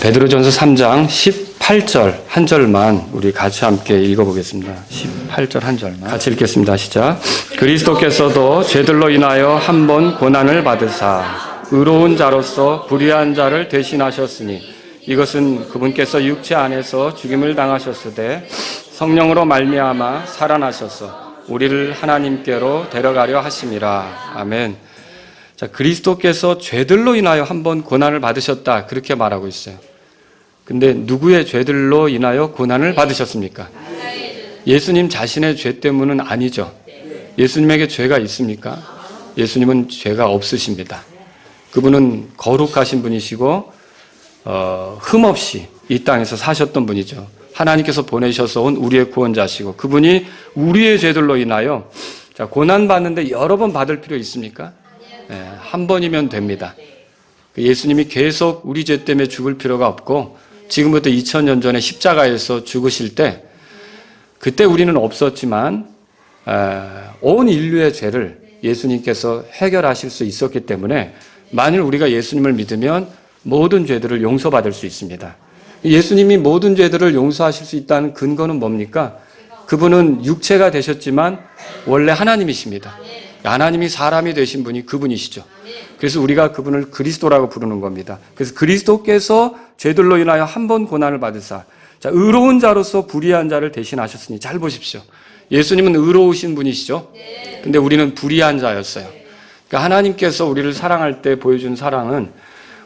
베드로전서 3장 18절 한 절만 우리 같이 함께 읽어보겠습니다. 18절 한 절만 같이 읽겠습니다. 시작. 그리스도께서도 죄들로 인하여 한 번 고난을 받으사 의로운 자로서 불의한 자를 대신하셨으니 이것은 그분께서 육체 안에서 죽임을 당하셨으되 성령으로 말미암아 살아나셔서 우리를 하나님께로 데려가려 하심이라. 아멘. 자, 그리스도께서 죄들로 인하여 한 번 고난을 받으셨다, 그렇게 말하고 있어요. 근데 누구의 죄들로 인하여 고난을 받으셨습니까? 예수님 자신의 죄 때문은 아니죠. 예수님에게 죄가 있습니까? 예수님은 죄가 없으십니다. 그분은 거룩하신 분이시고 흠없이 이 땅에서 사셨던 분이죠. 하나님께서 보내셔서 온 우리의 구원자시고, 그분이 우리의 죄들로 인하여 고난받는데 여러 번 받을 필요 있습니까? 네, 한 번이면 됩니다. 예수님이 계속 우리 죄 때문에 죽을 필요가 없고, 지금부터 2000년 전에 십자가에서 죽으실 때, 그때 우리는 없었지만 온 인류의 죄를 예수님께서 해결하실 수 있었기 때문에, 만일 우리가 예수님을 믿으면 모든 죄들을 용서받을 수 있습니다. 예수님이 모든 죄들을 용서하실 수 있다는 근거는 뭡니까? 그분은 육체가 되셨지만 원래 하나님이십니다. 하나님이 사람이 되신 분이 그분이시죠. 그래서 우리가 그분을 그리스도라고 부르는 겁니다. 그래서 그리스도께서 죄들로 인하여 한 번 고난을 받으사 의로운 자로서 불의한 자를 대신하셨으니, 잘 보십시오. 예수님은 의로우신 분이시죠. 근데 우리는 불의한 자였어요. 그러니까 하나님께서 우리를 사랑할 때 보여준 사랑은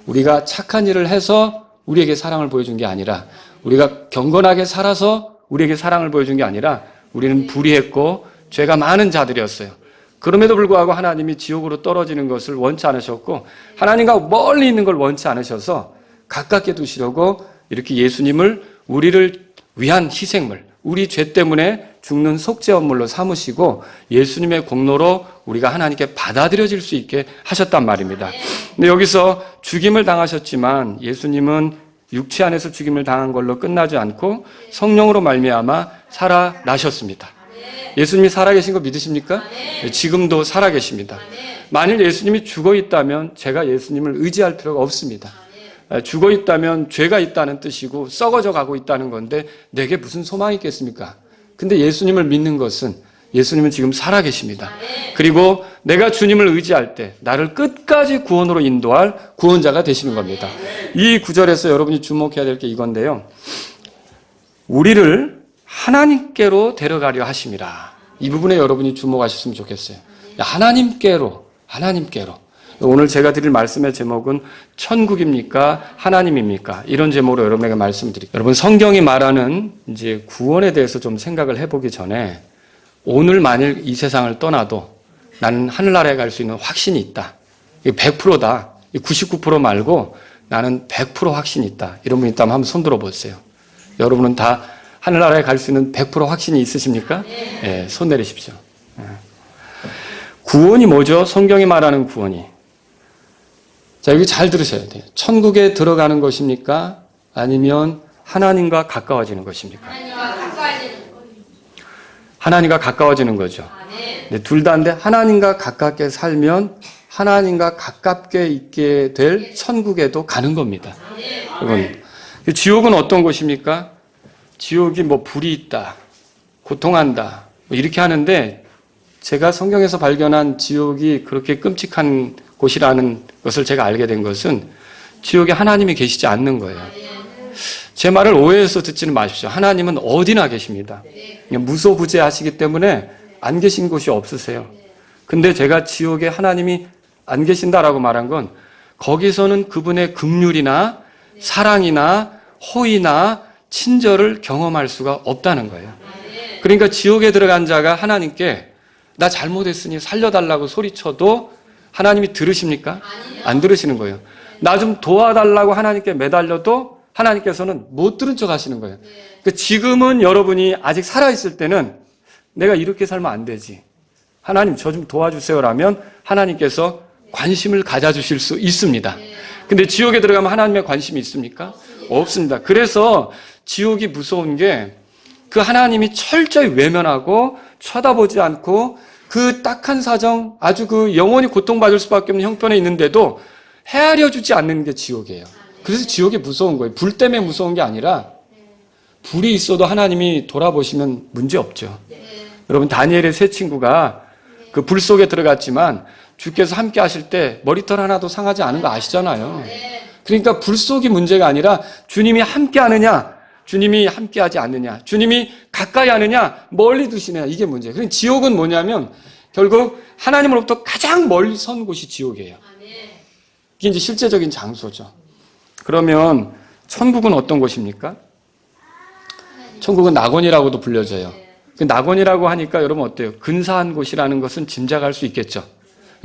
우리가 착한 일을 해서 우리에게 사랑을 보여준 게 아니라, 우리가 경건하게 살아서 우리에게 사랑을 보여준 게 아니라, 우리는 불의했고 죄가 많은 자들이었어요. 그럼에도 불구하고 하나님이 지옥으로 떨어지는 것을 원치 않으셨고, 하나님과 멀리 있는 걸 원치 않으셔서 가깝게 두시려고 이렇게 예수님을 우리를 위한 희생물, 우리 죄 때문에 죽는 속죄원물로 삼으시고 예수님의 공로로 우리가 하나님께 받아들여질 수 있게 하셨단 말입니다. 근데 여기서 죽임을 당하셨지만 예수님은 육체 안에서 죽임을 당한 걸로 끝나지 않고 성령으로 말미암아 살아나셨습니다. 예수님이 살아계신 거 믿으십니까? 지금도 살아계십니다. 만일 예수님이 죽어 있다면 제가 예수님을 의지할 필요가 없습니다. 죽어 있다면 죄가 있다는 뜻이고 썩어져 가고 있다는 건데 내게 무슨 소망이 있겠습니까? 근데 예수님을 믿는 것은, 예수님은 지금 살아계십니다. 그리고 내가 주님을 의지할 때 나를 끝까지 구원으로 인도할 구원자가 되시는 겁니다. 이 구절에서 여러분이 주목해야 될 게 이건데요. 우리를 하나님께로 데려가려 하심이라. 이 부분에 여러분이 주목하셨으면 좋겠어요. 하나님께로. 오늘 제가 드릴 말씀의 제목은 천국입니까? 하나님입니까? 이런 제목으로 여러분에게 말씀드릴게요. 여러분, 성경이 말하는 이제 구원에 대해서 좀 생각을 해보기 전에, 오늘 만일 이 세상을 떠나도 나는 하늘나라에 갈 수 있는 확신이 있다. 이게 100%다. 99% 말고 나는 100% 확신이 있다. 이런 분 있다면 한번 손 들어보세요. 여러분은 다 하늘나라에 갈 수 있는 100% 확신이 있으십니까? 네, 손 내리십시오. 구원이 뭐죠? 성경이 말하는 구원이. 자, 여기 잘 들으셔야 돼요. 천국에 들어가는 것입니까? 아니면 하나님과 가까워지는 것입니까? 하나님과 가까워지는 거죠. 네, 둘 다인데 하나님과 가깝게 살면 하나님과 가깝게 있게 될 천국에도 가는 겁니다. 여러분, 지옥은 어떤 곳입니까? 지옥이 뭐 불이 있다, 고통한다, 뭐 이렇게 하는데, 제가 성경에서 발견한 지옥이 그렇게 끔찍한 곳이라는 것을 제가 알게 된 것은 지옥에 하나님이 계시지 않는 거예요. 제 말을 오해해서 듣지는 마십시오. 하나님은 어디나 계십니다. 무소부재하시기 때문에 안 계신 곳이 없으세요. 근데 제가 지옥에 하나님이 안 계신다라고 말한 건, 거기서는 그분의 긍휼이나 사랑이나 호의나 친절을 경험할 수가 없다는 거예요. 그러니까 지옥에 들어간 자가 하나님께 나 잘못했으니 살려달라고 소리쳐도 하나님이 들으십니까? 안 들으시는 거예요. 나 좀 도와달라고 하나님께 매달려도 하나님께서는 못 들은 척 하시는 거예요. 그러니까 지금은 여러분이 아직 살아있을 때는 내가 이렇게 살면 안 되지, 하나님 저 좀 도와주세요라면 하나님께서 관심을 가져주실 수 있습니다. 근데 지옥에 들어가면 하나님의 관심이 있습니까? 없습니다. 그래서 지옥이 무서운 게, 그 하나님이 철저히 외면하고 쳐다보지 않고 그 딱한 사정, 아주 그 영원히 고통받을 수밖에 없는 형편에 있는데도 헤아려 주지 않는 게 지옥이에요. 그래서 지옥이 무서운 거예요. 불 때문에 무서운 게 아니라 불이 있어도 하나님이 돌아보시면 문제 없죠. 여러분 다니엘의 세 친구가 그 불 속에 들어갔지만 주께서 함께 하실 때 머리털 하나도 상하지 않은 거 아시잖아요. 그러니까 불 속이 문제가 아니라 주님이 함께 하느냐, 주님이 함께 하지 않느냐, 주님이 가까이 하느냐, 멀리 두시느냐, 이게 문제예요. 그러니까 지옥은 뭐냐면 결국 하나님으로부터 가장 멀리 선 곳이 지옥이에요. 이게 이제 실제적인 장소죠. 그러면 천국은 어떤 곳입니까? 천국은 낙원이라고도 불려져요. 그 낙원이라고 하니까 여러분 어때요? 근사한 곳이라는 것은 짐작할 수 있겠죠.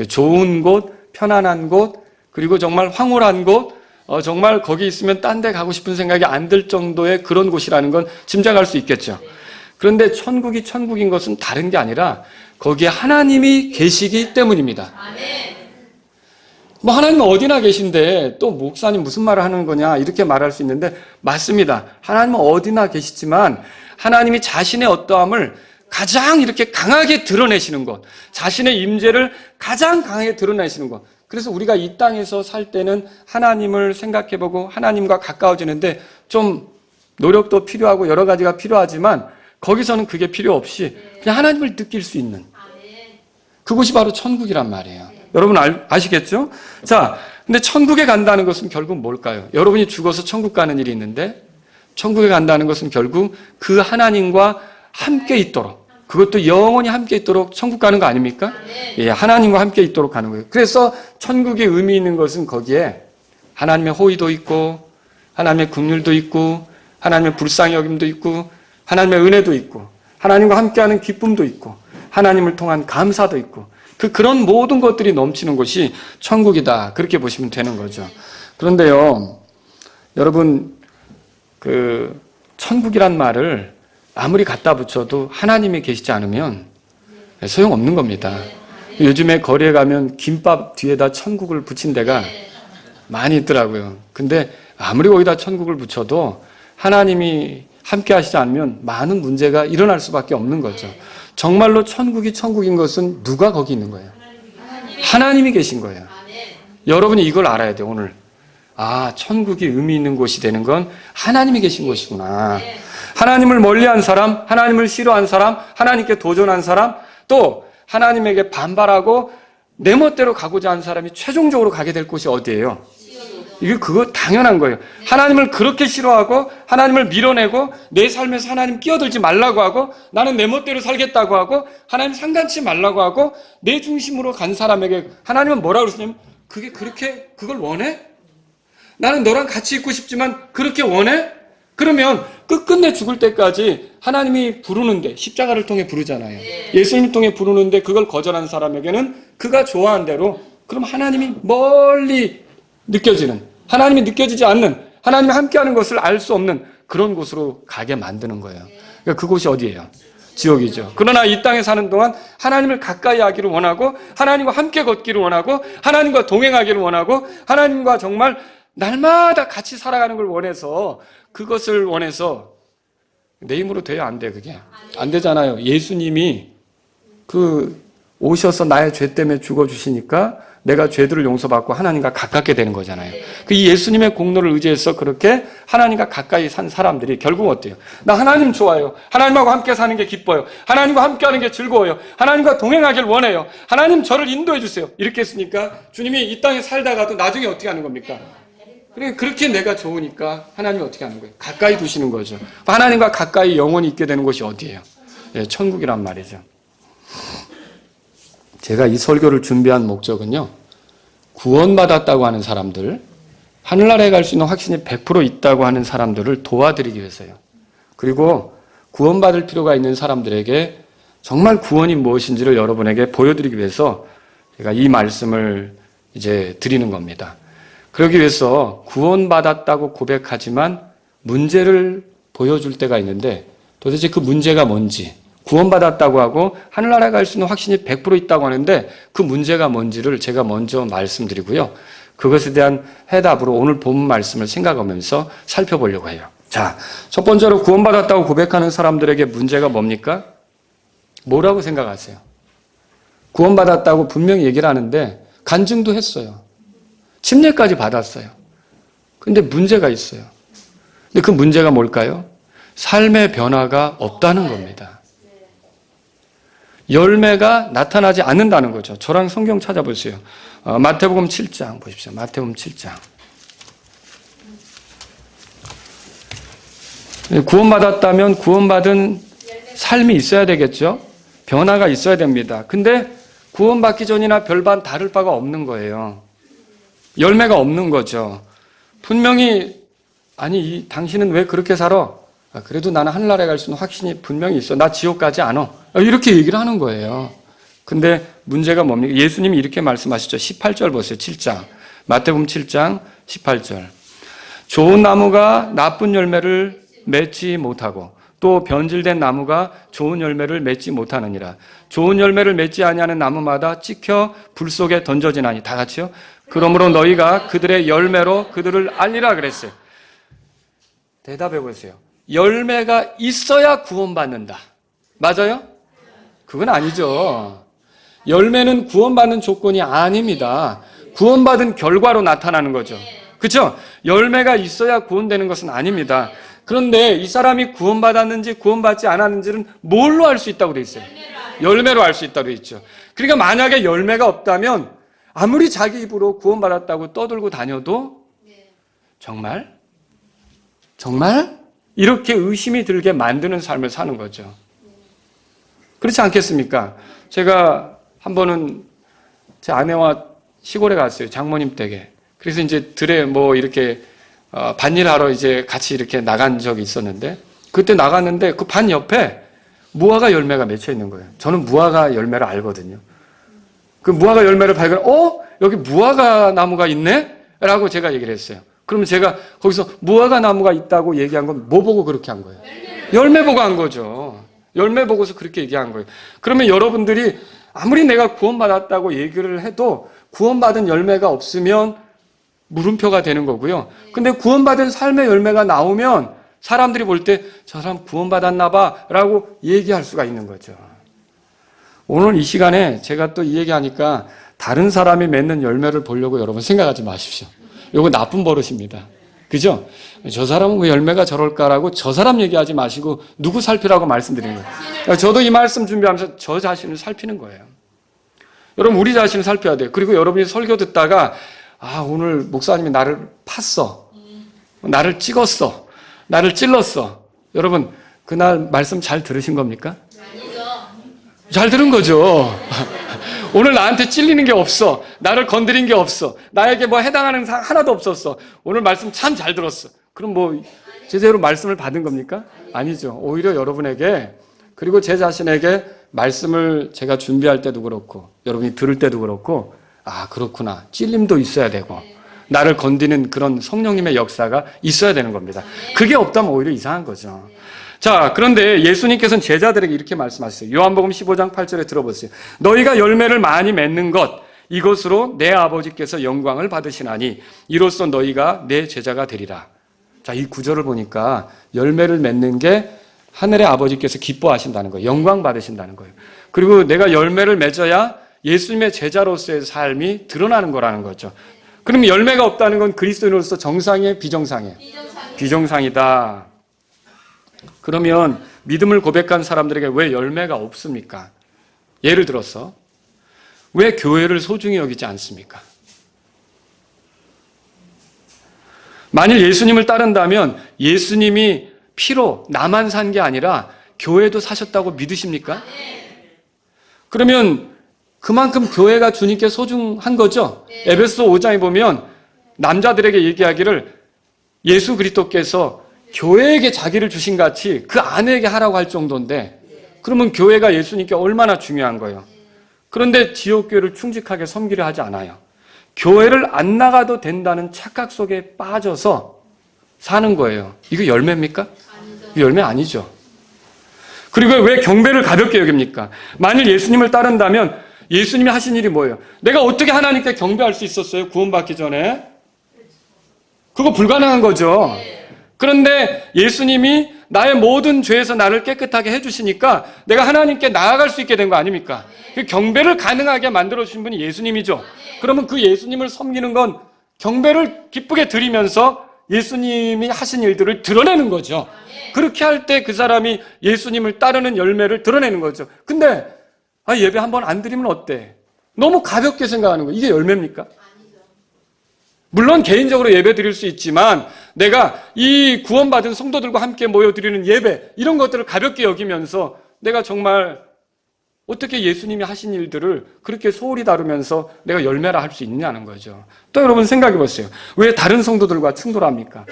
좋은 곳, 편안한 곳, 그리고 정말 황홀한 곳, 정말 거기 있으면 딴 데 가고 싶은 생각이 안 들 정도의 그런 곳이라는 건 짐작할 수 있겠죠. 그런데 천국이 천국인 것은 다른 게 아니라 거기에 하나님이 계시기 때문입니다. 뭐 하나님은 어디나 계신데 또 목사님 무슨 말을 하는 거냐 이렇게 말할 수 있는데 맞습니다. 하나님은 어디나 계시지만 하나님이 자신의 어떠함을 가장 이렇게 강하게 드러내시는 것, 자신의 임재를 가장 강하게 드러내시는 것. 그래서 우리가 이 땅에서 살 때는 하나님을 생각해보고 하나님과 가까워지는데 좀 노력도 필요하고 여러 가지가 필요하지만 거기서는 그게 필요 없이 그냥 하나님을 느낄 수 있는 그곳이 바로 천국이란 말이에요. 여러분 아시겠죠? 자, 근데 천국에 간다는 것은 결국 뭘까요? 여러분이 죽어서 천국 가는 일이 있는데 천국에 간다는 것은 결국 그 하나님과 함께 있도록, 그것도 영원히 함께 있도록 천국 가는 거 아닙니까? 예, 하나님과 함께 있도록 가는 거예요. 그래서 천국의 의미 있는 것은 거기에 하나님의 호의도 있고 하나님의 긍휼도 있고 하나님의 불쌍히 여김도 있고 하나님의 은혜도 있고 하나님과 함께하는 기쁨도 있고 하나님을 통한 감사도 있고 그런 모든 것들이 넘치는 곳이 천국이다. 그렇게 보시면 되는 거죠. 그런데요, 여러분, 천국이란 말을 아무리 갖다 붙여도 하나님이 계시지 않으면 소용없는 겁니다. 요즘에 거리에 가면 김밥 뒤에다 천국을 붙인 데가 많이 있더라고요. 근데 아무리 거기다 천국을 붙여도 하나님이 함께 하시지 않으면 많은 문제가 일어날 수밖에 없는 거죠. 정말로 천국이 천국인 것은 누가 거기 있는 거예요? 하나님이 계신 거예요. 여러분이 이걸 알아야 돼요, 오늘. 아, 천국이 의미 있는 곳이 되는 건 하나님이 계신 곳이구나. 하나님을 멀리한 사람, 하나님을 싫어한 사람, 하나님께 도전한 사람, 또 하나님에게 반발하고 내 멋대로 가고자 하는 사람이 최종적으로 가게 될 곳이 어디예요? 이게 그거 당연한 거예요. 하나님을 그렇게 싫어하고 하나님을 밀어내고 내 삶에서 하나님 끼어들지 말라고 하고 나는 내 멋대로 살겠다고 하고 하나님 상관치 말라고 하고 내 중심으로 간 사람에게 하나님은 뭐라고 그러시냐면 그걸 원해? 나는 너랑 같이 있고 싶지만 그렇게 원해? 그러면 끝끝내 죽을 때까지 하나님이 부르는데 십자가를 통해 부르잖아요. 예수님을 통해 부르는데 그걸 거절한 사람에게는 그가 좋아한 대로 그럼 하나님이 멀리 느껴지는, 하나님이 느껴지지 않는, 하나님이 함께하는 것을 알 수 없는 그런 곳으로 가게 만드는 거예요. 그러니까 그곳이 어디예요? 지옥이죠. 그러나 이 땅에 사는 동안 하나님을 가까이 하기를 원하고 하나님과 함께 걷기를 원하고 하나님과 동행하기를 원하고 하나님과 정말 날마다 같이 살아가는 걸 원해서 그것을 원해서 내 힘으로 돼야 안 돼. 그게 안 되잖아요. 예수님이 오셔서 나의 죄 때문에 죽어주시니까 내가 죄들을 용서받고 하나님과 가깝게 되는 거잖아요. 이 예수님의 공로를 의지해서 그렇게 하나님과 가까이 산 사람들이 결국 어때요? 나 하나님 좋아요. 하나님하고 함께 사는 게 기뻐요. 하나님과 함께 하는 게 즐거워요. 하나님과 동행하길 원해요. 하나님 저를 인도해 주세요. 이렇게 했으니까 주님이 이 땅에 살다가도 나중에 어떻게 하는 겁니까? 그렇게 내가 좋으니까 하나님이 어떻게 하는 거예요? 가까이 두시는 거죠. 하나님과 가까이 영원히 있게 되는 곳이 어디예요? 예, 천국이란 말이죠. 제가 이 설교를 준비한 목적은요, 구원받았다고 하는 사람들, 하늘나라에 갈 수 있는 확신이 100% 있다고 하는 사람들을 도와드리기 위해서요. 그리고 구원받을 필요가 있는 사람들에게 정말 구원이 무엇인지를 여러분에게 보여드리기 위해서 제가 이 말씀을 이제 드리는 겁니다. 그러기 위해서 구원받았다고 고백하지만 문제를 보여줄 때가 있는데 도대체 그 문제가 뭔지, 구원받았다고 하고 하늘나라에 갈 수 있는 확신이 100% 있다고 하는데 그 문제가 뭔지를 제가 먼저 말씀드리고요. 그것에 대한 해답으로 오늘 본 말씀을 생각하면서 살펴보려고 해요. 자, 첫 번째로 구원받았다고 고백하는 사람들에게 문제가 뭡니까? 뭐라고 생각하세요? 구원받았다고 분명히 얘기를 하는데 간증도 했어요. 침례까지 받았어요. 근데 문제가 있어요. 근데 그 문제가 뭘까요? 삶의 변화가 없다는 겁니다. 열매가 나타나지 않는다는 거죠. 저랑 성경 찾아보세요. 마태복음 7장 보십시오. 마태복음 7장. 구원받았다면 구원받은 삶이 있어야 되겠죠? 변화가 있어야 됩니다. 근데 구원받기 전이나 별반 다를 바가 없는 거예요. 열매가 없는 거죠. 분명히 아니 당신은 왜 그렇게 살아? 그래도 나는 하늘나라에 갈 수 있는 확신이 분명히 있어. 나 지옥 가지 않아. 이렇게 얘기를 하는 거예요. 근데 문제가 뭡니까? 예수님이 이렇게 말씀하시죠. 18절 보세요. 7장. 마태복음 7장 18절. 좋은 나무가 나쁜 열매를 맺지 못하고 또 변질된 나무가 좋은 열매를 맺지 못하느니라. 좋은 열매를 맺지 아니하는 나무마다 찍혀 불 속에 던져지나니. 다 같이요. 그러므로 너희가 그들의 열매로 그들을 알리라 그랬어요. 대답해 보세요. 열매가 있어야 구원받는다. 맞아요? 그건 아니죠. 열매는 구원받는 조건이 아닙니다. 구원받은 결과로 나타나는 거죠. 그렇죠? 열매가 있어야 구원되는 것은 아닙니다. 그런데 이 사람이 구원받았는지 구원받지 않았는지는 뭘로 알 수 있다고 돼 있어요? 열매로 알 수 있다고 돼 있죠. 그러니까 만약에 열매가 없다면 아무리 자기 입으로 구원받았다고 떠들고 다녀도 정말 이렇게 의심이 들게 만드는 삶을 사는 거죠. 그렇지 않겠습니까? 제가 한 번은 제 아내와 시골에 갔어요. 장모님 댁에. 그래서 이제 들에 뭐 이렇게 밭일하러 이제 같이 이렇게 나간 적이 있었는데, 그때 나갔는데 그 밭 옆에 무화과 열매가 맺혀 있는 거예요. 저는 무화과 열매를 알거든요. 그 무화과 열매를 발견, 여기 무화과 나무가 있네? 라고 제가 얘기를 했어요. 그러면 제가 거기서 무화과 나무가 있다고 얘기한 건 뭐 보고 그렇게 한 거예요? 열매 보고 한 거죠. 열매 보고서 그렇게 얘기한 거예요. 그러면 여러분들이 아무리 내가 구원받았다고 얘기를 해도 구원받은 열매가 없으면 물음표가 되는 거고요. 근데 구원받은 삶의 열매가 나오면 사람들이 볼 때 저 사람 구원받았나 봐 라고 얘기할 수가 있는 거죠. 오늘 이 시간에 제가 또 이 얘기하니까 다른 사람이 맺는 열매를 보려고 여러분 생각하지 마십시오. 이거 나쁜 버릇입니다. 그죠? 저 사람은 왜 열매가 저럴까라고 저 사람 얘기하지 마시고 누구 살피라고 말씀드리는 거예요. 저도 이 말씀 준비하면서 저 자신을 살피는 거예요. 여러분 우리 자신을 살펴야 돼요. 그리고 여러분이 설교 듣다가 오늘 목사님이 나를 팠어. 나를 찍었어. 나를 찔렀어. 여러분 그날 말씀 잘 들으신 겁니까? 아니죠. 잘 들은 거죠. 오늘 나한테 찔리는 게 없어. 나를 건드린 게 없어. 나에게 뭐 해당하는 사항 하나도 없었어. 오늘 말씀 참 잘 들었어. 그럼 뭐 제대로 말씀을 받은 겁니까? 아니죠. 오히려 여러분에게 그리고 제 자신에게 말씀을 제가 준비할 때도 그렇고 여러분이 들을 때도 그렇고 그렇구나. 찔림도 있어야 되고 나를 건드리는 그런 성령님의 역사가 있어야 되는 겁니다. 그게 없다면 오히려 이상한 거죠. 자, 그런데 예수님께서는 제자들에게 이렇게 말씀하셨어요. 요한복음 15장 8절에 들어보세요. 너희가 열매를 많이 맺는 것 이것으로 내 아버지께서 영광을 받으시나니 이로써 너희가 내 제자가 되리라. 자, 이 구절을 보니까 열매를 맺는 게 하늘의 아버지께서 기뻐하신다는 거예요. 영광 받으신다는 거예요. 그리고 내가 열매를 맺어야 예수님의 제자로서의 삶이 드러나는 거라는 거죠. 그럼 열매가 없다는 건 그리스도인으로서 정상이에요? 비정상이에요? 비정상이다. 그러면 믿음을 고백한 사람들에게 왜 열매가 없습니까? 예를 들어서 왜 교회를 소중히 여기지 않습니까? 만일 예수님을 따른다면 예수님이 피로 나만 산 게 아니라 교회도 사셨다고 믿으십니까? 그러면 그만큼 교회가 주님께 소중한 거죠. 에베소 5장에 보면 남자들에게 얘기하기를 예수 그리스도께서 교회에게 자기를 주신 같이 그 아내에게 하라고 할 정도인데 그러면 교회가 예수님께 얼마나 중요한 거예요. 그런데 지역교회를 충직하게 섬기려 하지 않아요. 교회를 안 나가도 된다는 착각 속에 빠져서 사는 거예요. 이거 열매입니까? 이거 열매 아니죠. 그리고 왜 경배를 가볍게 여깁니까? 만일 예수님을 따른다면 예수님이 하신 일이 뭐예요? 내가 어떻게 하나님께 경배할 수 있었어요? 구원받기 전에? 그거 불가능한 거죠. 그런데 예수님이 나의 모든 죄에서 나를 깨끗하게 해주시니까 내가 하나님께 나아갈 수 있게 된 거 아닙니까? 그 경배를 가능하게 만들어주신 분이 예수님이죠. 그러면 그 예수님을 섬기는 건 경배를 기쁘게 드리면서 예수님이 하신 일들을 드러내는 거죠. 그렇게 할 때 그 사람이 예수님을 따르는 열매를 드러내는 거죠. 근데 예배 한번 안 드리면 어때? 너무 가볍게 생각하는 거예요. 이게 열매입니까? 물론 개인적으로 예배 드릴 수 있지만 내가 이 구원받은 성도들과 함께 모여드리는 예배 이런 것들을 가볍게 여기면서 내가 정말 어떻게 예수님이 하신 일들을 그렇게 소홀히 다루면서 내가 열매라 할 수 있느냐는 거죠. 또 여러분 생각해 보세요. 왜 다른 성도들과 충돌합니까?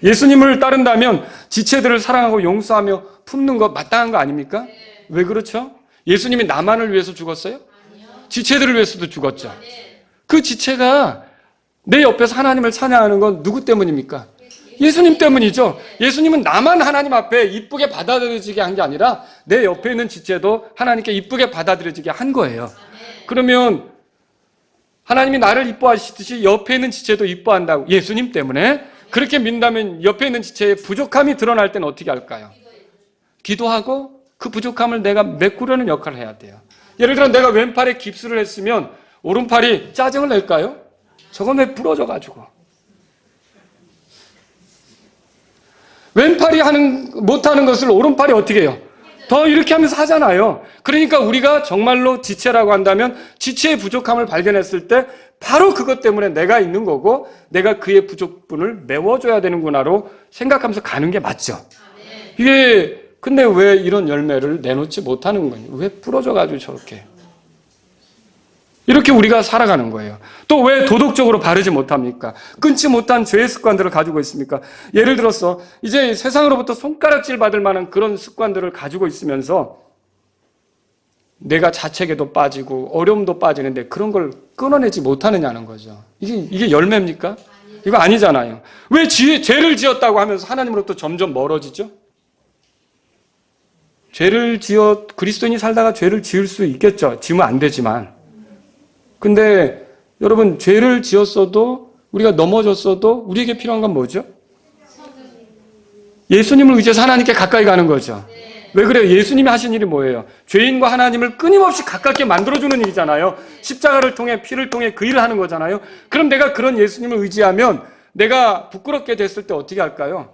예수님을 따른다면 지체들을 사랑하고 용서하며 품는 거 마땅한 거 아닙니까? 왜 그렇죠? 예수님이 나만을 위해서 죽었어요? 지체들을 위해서도 죽었죠. 그 지체가 내 옆에서 하나님을 찬양하는 건 누구 때문입니까? 예수님 때문이죠. 예수님은 나만 하나님 앞에 이쁘게 받아들여지게 한 게 아니라 내 옆에 있는 지체도 하나님께 이쁘게 받아들여지게 한 거예요. 그러면 하나님이 나를 이뻐하시듯이 옆에 있는 지체도 이뻐한다고 예수님 때문에 그렇게 믿는다면 옆에 있는 지체의 부족함이 드러날 때는 어떻게 할까요? 기도하고 그 부족함을 내가 메꾸려는 역할을 해야 돼요. 예를 들어 내가 왼팔에 깁스를 했으면 오른팔이 짜증을 낼까요? 저건 왜 부러져가지고. 왼팔이 못하는 것을 오른팔이 어떻게 해요? 더 이렇게 하면서 하잖아요. 그러니까 우리가 정말로 지체라고 한다면 지체의 부족함을 발견했을 때 바로 그것 때문에 내가 있는 거고 내가 그의 부족분을 메워줘야 되는구나로 생각하면서 가는 게 맞죠. 이게 근데 왜 이런 열매를 내놓지 못하는 거냐? 왜 부러져가지고 저렇게. 이렇게 우리가 살아가는 거예요. 또 왜 도덕적으로 바르지 못합니까? 끊지 못한 죄의 습관들을 가지고 있습니까? 예를 들어서 이제 세상으로부터 손가락질 받을 만한 그런 습관들을 가지고 있으면서 내가 자책에도 빠지고 어려움도 빠지는데 그런 걸 끊어내지 못하느냐는 거죠. 이게 열매입니까? 이거 아니잖아요. 왜 죄를 지었다고 하면서 하나님으로부터 점점 멀어지죠? 그리스도인이 살다가 죄를 지을 수 있겠죠. 지으면 안 되지만. 근데 여러분 죄를 지었어도 우리가 넘어졌어도 우리에게 필요한 건 뭐죠? 예수님을 의지해서 하나님께 가까이 가는 거죠. 왜 그래요? 예수님이 하신 일이 뭐예요? 죄인과 하나님을 끊임없이 가깝게 만들어주는 일이잖아요. 십자가를 통해 피를 통해 그 일을 하는 거잖아요. 그럼 내가 그런 예수님을 의지하면 내가 부끄럽게 됐을 때 어떻게 할까요?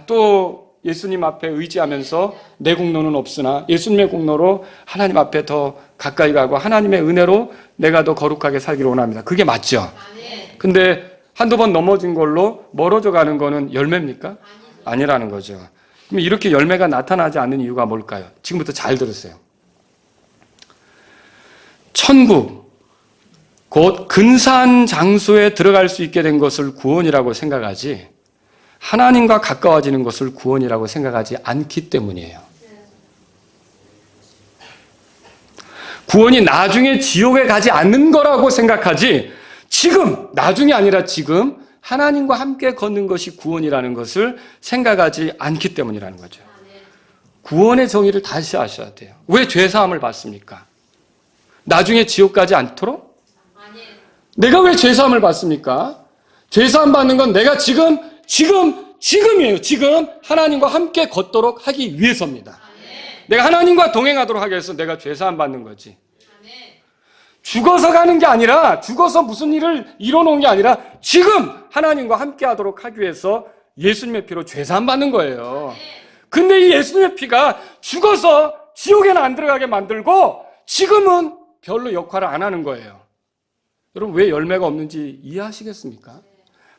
또 예수님 앞에 의지하면서 내 공로는 없으나 예수님의 공로로 하나님 앞에 더 가까이 가고 하나님의 은혜로 내가 더 거룩하게 살기를 원합니다. 그게 맞죠? 근데 한두 번 넘어진 걸로 멀어져 가는 거는 열매입니까? 아니라는 거죠. 그럼 이렇게 열매가 나타나지 않는 이유가 뭘까요? 지금부터 잘 들으세요. 천국, 곧 근사한 장소에 들어갈 수 있게 된 것을 구원이라고 생각하지 하나님과 가까워지는 것을 구원이라고 생각하지 않기 때문이에요. 구원이 나중에 지옥에 가지 않는 거라고 생각하지 지금, 나중이 아니라 지금 하나님과 함께 걷는 것이 구원이라는 것을 생각하지 않기 때문이라는 거죠. 구원의 정의를 다시 아셔야 돼요. 왜 죄사함을 받습니까? 나중에 지옥 가지 않도록? 내가 왜 죄사함을 받습니까? 죄사함 받는 건 내가 지금이에요. 지금 하나님과 함께 걷도록 하기 위해서입니다. 내가 하나님과 동행하도록 하기 위해서 내가 죄사함 받는 거지. 죽어서 가는 게 아니라 죽어서 무슨 일을 이뤄놓은 게 아니라 지금 하나님과 함께 하도록 하기 위해서 예수님의 피로 죄사함 받는 거예요. 근데 이 예수님의 피가 죽어서 지옥에는 안 들어가게 만들고 지금은 별로 역할을 안 하는 거예요. 여러분 왜 열매가 없는지 이해하시겠습니까?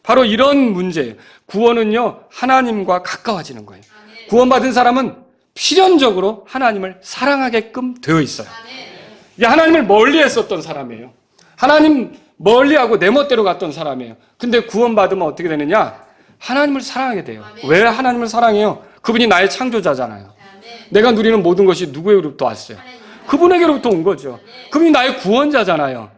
바로 이런 문제예요. 구원은요 하나님과 가까워지는 거예요. 구원받은 사람은 필연적으로 하나님을 사랑하게끔 되어 있어요. 하나님을 멀리했었던 사람이에요. 하나님 멀리하고 내 멋대로 갔던 사람이에요. 근데 구원받으면 어떻게 되느냐? 하나님을 사랑하게 돼요. 왜 하나님을 사랑해요? 그분이 나의 창조자잖아요. 내가 누리는 모든 것이 누구에게로부터 왔어요? 그분에게로부터 온 거죠. 그분이 나의 구원자잖아요.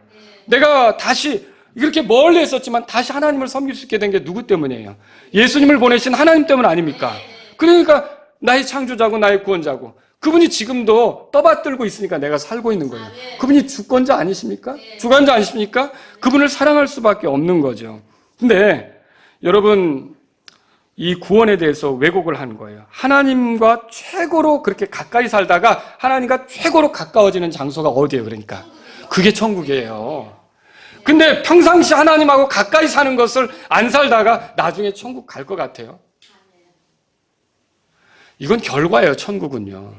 내가 다시 이렇게 멀리 했었지만 다시 하나님을 섬길 수 있게 된 게 누구 때문이에요? 예수님을 보내신 하나님 때문 아닙니까? 그러니까 나의 창조자고 나의 구원자고 그분이 지금도 떠받들고 있으니까 내가 살고 있는 거예요. 그분이 주권자 아니십니까? 주관자 아니십니까? 그분을 사랑할 수밖에 없는 거죠. 근데 여러분 이 구원에 대해서 왜곡을 하는 거예요. 하나님과 최고로 그렇게 가까이 살다가 하나님과 최고로 가까워지는 장소가 어디예요? 그러니까 그게 천국이에요. 근데 평상시 하나님하고 가까이 사는 것을 안 살다가 나중에 천국 갈 것 같아요? 이건 결과예요, 천국은요.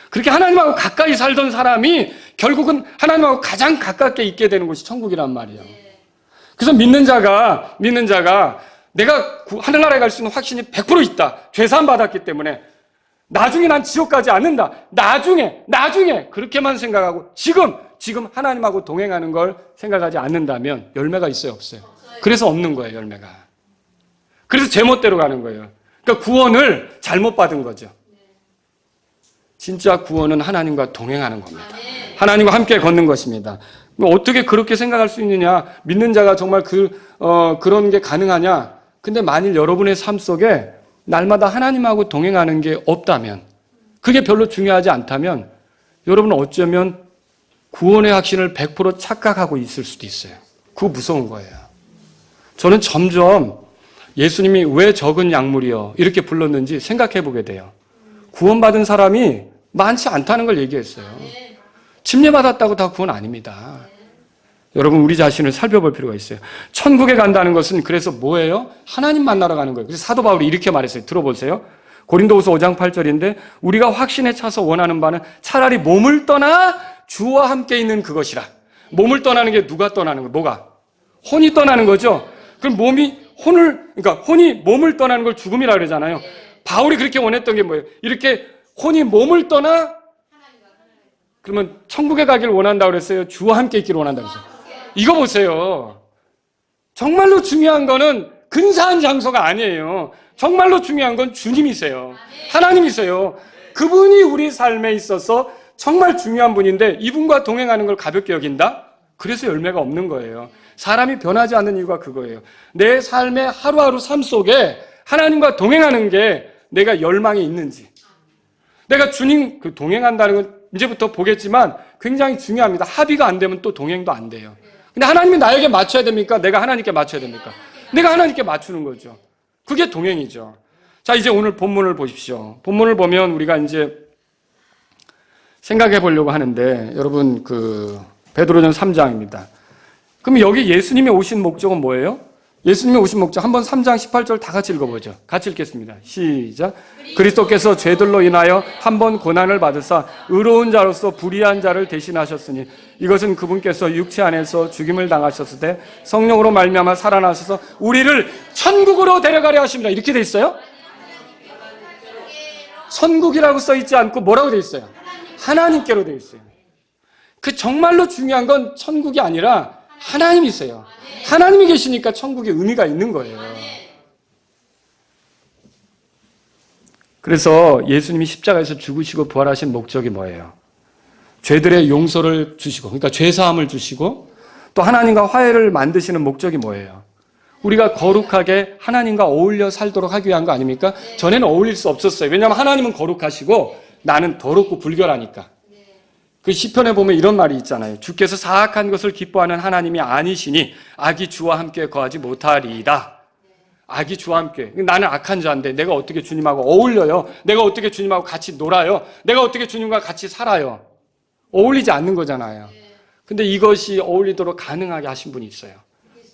그렇게 하나님하고 가까이 살던 사람이 결국은 하나님하고 가장 가깝게 있게 되는 곳이 천국이란 말이에요. 그래서 믿는 자가 내가 하늘나라에 갈 수 있는 확신이 100% 있다. 죄사함 받았기 때문에 나중에 난 지옥 가지 않는다. 나중에 그렇게만 생각하고 지금 하나님하고 동행하는 걸 생각하지 않는다면 열매가 있어요, 없어요? 그래서 없는 거예요, 열매가. 그래서 제멋대로 가는 거예요. 그러니까 구원을 잘못 받은 거죠. 진짜 구원은 하나님과 동행하는 겁니다. 하나님과 함께 걷는 것입니다. 어떻게 그렇게 생각할 수 있느냐? 믿는 자가 정말 그런 게 가능하냐? 근데 만일 여러분의 삶 속에 날마다 하나님하고 동행하는 게 없다면, 그게 별로 중요하지 않다면 여러분은 어쩌면 구원의 확신을 100% 착각하고 있을 수도 있어요. 그거 무서운 거예요. 저는 점점 예수님이 왜 적은 약물이요 이렇게 불렀는지 생각해 보게 돼요. 구원받은 사람이 많지 않다는 걸 얘기했어요. 침례받았다고 다 구원 아닙니다. 여러분, 우리 자신을 살펴볼 필요가 있어요. 천국에 간다는 것은 그래서 뭐예요? 하나님 만나러 가는 거예요. 그래서 사도 바울이 이렇게 말했어요. 들어보세요. 고린도후서 5장 8절인데 우리가 확신에 차서 원하는 바는 차라리 몸을 떠나 주와 함께 있는 그것이라. 몸을 떠나는 게 누가 떠나는 거예요? 뭐가? 혼이 떠나는 거죠. 그럼 혼이 몸을 떠나는 걸 죽음이라 그러잖아요. 바울이 그렇게 원했던 게 뭐예요? 이렇게 혼이 몸을 떠나 그러면 천국에 가길 원한다고 그랬어요? 주와 함께 있기를 원한다고 그랬어요? 이거 보세요. 정말로 중요한 거는 근사한 장소가 아니에요. 정말로 중요한 건 주님이세요. 하나님이세요. 그분이 우리 삶에 있어서 정말 중요한 분인데 이분과 동행하는 걸 가볍게 여긴다? 그래서 열매가 없는 거예요. 사람이 변하지 않는 이유가 그거예요. 내 삶의 하루하루 삶 속에 하나님과 동행하는 게 내가 열망이 있는지, 내가 주님 동행한다는 건 이제부터 보겠지만 굉장히 중요합니다. 합의가 안 되면 또 동행도 안 돼요. 근데 하나님이 나에게 맞춰야 됩니까? 내가 하나님께 맞춰야 됩니까? 내가 하나님께 맞추는 거죠. 그게 동행이죠. 자, 이제 오늘 본문을 보십시오. 본문을 보면 우리가 이제 생각해 보려고 하는데, 여러분 베드로전 3장입니다. 그럼 여기 예수님이 오신 목적은 뭐예요? 예수님이 오신 목적 한번 3장 18절 다 같이 읽어보죠. 같이 읽겠습니다. 시작. 그리스도께서 죄들로 인하여 한 번 고난을 받으사 의로운 자로서 불의한 자를 대신하셨으니 이것은 그분께서 육체 안에서 죽임을 당하셨을 때 성령으로 말미암아 살아나셔서 우리를 천국으로 데려가려 하십니다. 이렇게 돼 있어요? 천국이라고 써 있지 않고 뭐라고 돼 있어요? 하나님께로 돼 있어요. 그 정말로 중요한 건 천국이 아니라 하나님이세요. 하나님이 계시니까 천국에 의미가 있는 거예요. 그래서 예수님이 십자가에서 죽으시고 부활하신 목적이 뭐예요? 죄들의 용서를 주시고, 그러니까 죄사함을 주시고, 또 하나님과 화해를 만드시는 목적이 뭐예요? 우리가 거룩하게 하나님과 어울려 살도록 하기 위한 거 아닙니까? 전에는 어울릴 수 없었어요. 왜냐하면 하나님은 거룩하시고 나는 더럽고 불결하니까. 그 시편에 보면 이런 말이 있잖아요. 주께서 사악한 것을 기뻐하는 하나님이 아니시니 악이 주와 함께 거하지 못하리이다. 악이 주와 함께. 나는 악한 자인데 내가 어떻게 주님하고 어울려요? 내가 어떻게 주님하고 같이 놀아요? 내가 어떻게 주님과 같이 살아요? 어울리지 않는 거잖아요. 근데 이것이 어울리도록 가능하게 하신 분이 있어요.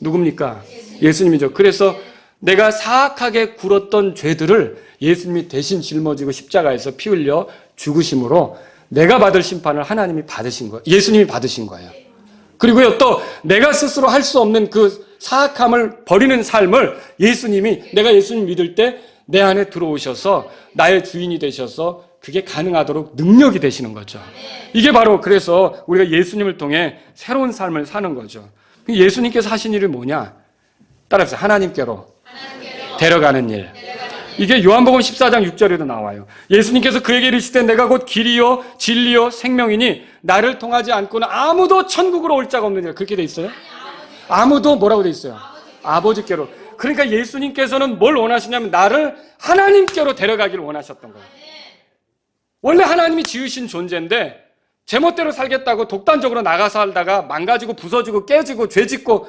누굽니까? 예수님이죠. 그래서 내가 사악하게 굴었던 죄들을 예수님이 대신 짊어지고 십자가에서 피 흘려 죽으심으로 내가 받을 심판을 하나님이 받으신 거예요. 예수님이 받으신 거예요. 그리고요, 또 내가 스스로 할 수 없는 그 사악함을 버리는 삶을 내가 예수님 믿을 때 내 안에 들어오셔서 나의 주인이 되셔서 그게 가능하도록 능력이 되시는 거죠. 이게 바로 그래서 우리가 예수님을 통해 새로운 삶을 사는 거죠. 예수님께서 하신 일이 뭐냐? 따라서 하나님께로 데려가는 일. 이게 요한복음 14장 6절에도 나와요. 예수님께서 그에게 이르시되 내가 곧 길이요 진리요 생명이니 나를 통하지 않고는 아무도 천국으로 올 자가 없느니라. 그렇게 돼 있어요? 아무도 뭐라고 돼 있어요? 아버지께로. 그러니까 예수님께서는 뭘 원하시냐면 나를 하나님께로 데려가기를 원하셨던 거예요. 원래 하나님이 지으신 존재인데 제멋대로 살겠다고 독단적으로 나가 살다가 망가지고 부서지고 깨지고 죄짓고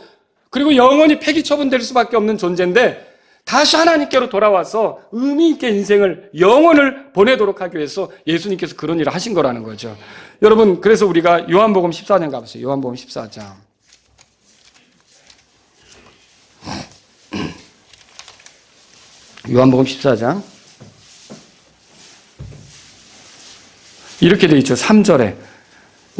그리고 영원히 폐기 처분될 수밖에 없는 존재인데 다시 하나님께로 돌아와서 의미 있게 인생을, 영혼을 보내도록 하기 위해서 예수님께서 그런 일을 하신 거라는 거죠. 여러분, 그래서 우리가 요한복음 14장 가보세요. 요한복음 14장. 요한복음 14장. 이렇게 돼 있죠. 3절에.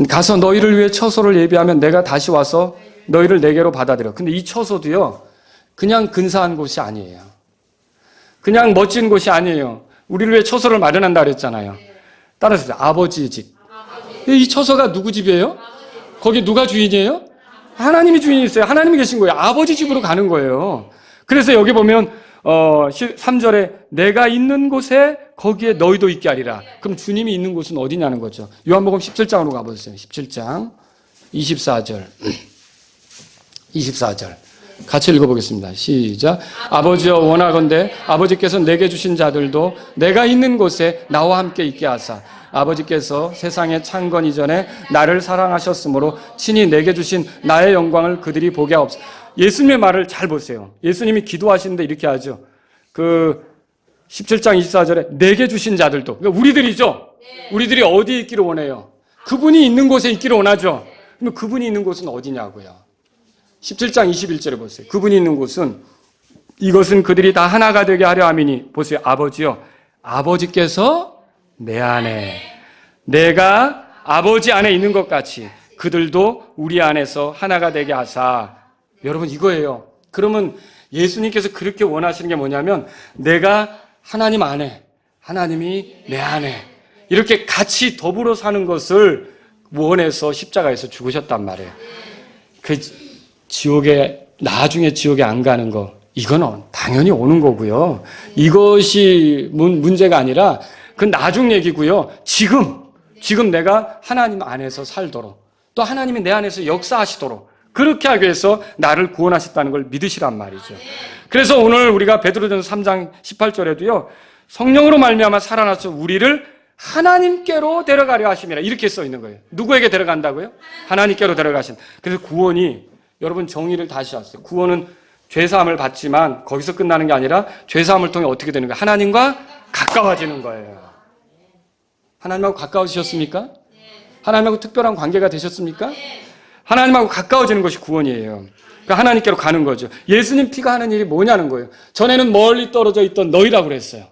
가서 너희를 위해 처소를 예비하면 내가 다시 와서 너희를 내게로 받아들여. 근데 이 처소도요, 그냥 근사한 곳이 아니에요. 그냥 멋진 곳이 아니에요. 우리를 위해 처소를 마련한다 그랬잖아요. 따라서 아버지의 집. 이 처소가 누구 집이에요? 거기 누가 주인이에요? 하나님이 주인이 있어요. 하나님이 계신 거예요. 아버지 집으로 가는 거예요. 그래서 여기 보면 3절에 내가 있는 곳에 거기에 너희도 있게 하리라. 그럼 주님이 있는 곳은 어디냐는 거죠. 요한복음 17장으로 가보세요. 17장 24절. 24절. 같이 읽어보겠습니다. 시작. 아버지여 원하건대 아버지께서 내게 주신 자들도 내가 있는 곳에 나와 함께 있게 하사 아버지께서 세상에 창건 이전에 나를 사랑하셨으므로 친히 내게 주신 나의 영광을 그들이 보게 하옵소서. 예수님의 말을 잘 보세요. 예수님이 기도하시는데 이렇게 하죠. 17장 24절에 내게 주신 자들도, 그러니까 우리들이죠. 우리들이 어디에 있기를 원해요? 그분이 있는 곳에 있기를 원하죠. 그럼 그분이 있는 곳은 어디냐고요? 17장 21절에 보세요. 그분이 있는 곳은 이것은 그들이 다 하나가 되게 하려 함이니. 보세요. 아버지요. 아버지께서 내 안에, 내가 아버지 안에 있는 것 같이 그들도 우리 안에서 하나가 되게 하사. 여러분 이거예요. 그러면 예수님께서 그렇게 원하시는 게 뭐냐면 내가 하나님 안에, 하나님이 내 안에 이렇게 같이 더불어 사는 것을 원해서 십자가에서 죽으셨단 말이에요. 그 지옥에, 나중에 지옥에 안 가는 거, 이건 당연히 오는 거고요. 이것이 문제가 아니라 그건 나중 얘기고요. 지금 내가 하나님 안에서 살도록, 또 하나님이 내 안에서 역사하시도록 그렇게 하기 위해서 나를 구원하셨다는 걸 믿으시란 말이죠. 그래서 오늘 우리가 베드로전서 3장 18절에도요. 성령으로 말미암아 살아나서 우리를 하나님께로 데려가려 하심이라 이렇게 써 있는 거예요. 누구에게 데려간다고요? 하나님께로 데려가신. 그래서 구원이, 여러분 정의를 다시 하세요. 구원은 죄사함을 받지만 거기서 끝나는 게 아니라 죄사함을 통해 어떻게 되는 거예요? 하나님과 가까워지는 거예요. 하나님하고 가까워지셨습니까? 하나님하고 특별한 관계가 되셨습니까? 하나님하고 가까워지는 것이 구원이에요. 그러니까 하나님께로 가는 거죠. 예수님 피가 하는 일이 뭐냐는 거예요. 전에는 멀리 떨어져 있던 너희라고 그랬어요.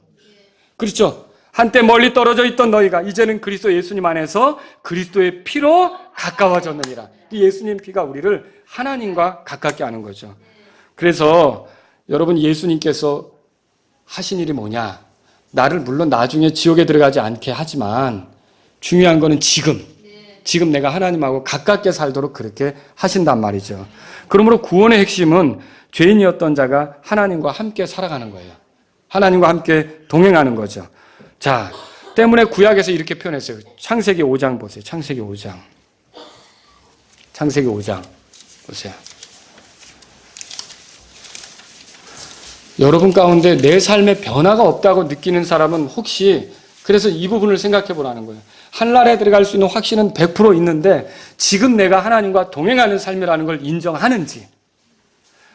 그렇죠? 한때 멀리 떨어져 있던 너희가 이제는 그리스도 예수님 안에서 그리스도의 피로 가까워졌느니라. 이 예수님 피가 우리를 하나님과 가깝게 하는 거죠. 그래서 여러분 예수님께서 하신 일이 뭐냐? 나를 물론 나중에 지옥에 들어가지 않게 하지만 중요한 거는 지금 내가 하나님하고 가깝게 살도록 그렇게 하신단 말이죠. 그러므로 구원의 핵심은 죄인이었던 자가 하나님과 함께 살아가는 거예요. 하나님과 함께 동행하는 거죠. 자, 때문에 구약에서 이렇게 표현했어요. 창세기 5장 보세요. 창세기 5장. 창세기 5장 보세요. 여러분 가운데 내 삶에 변화가 없다고 느끼는 사람은 혹시 그래서 이 부분을 생각해 보라는 거예요. 하늘나라에 들어갈 수 있는 확신은 100% 있는데 지금 내가 하나님과 동행하는 삶이라는 걸 인정하는지,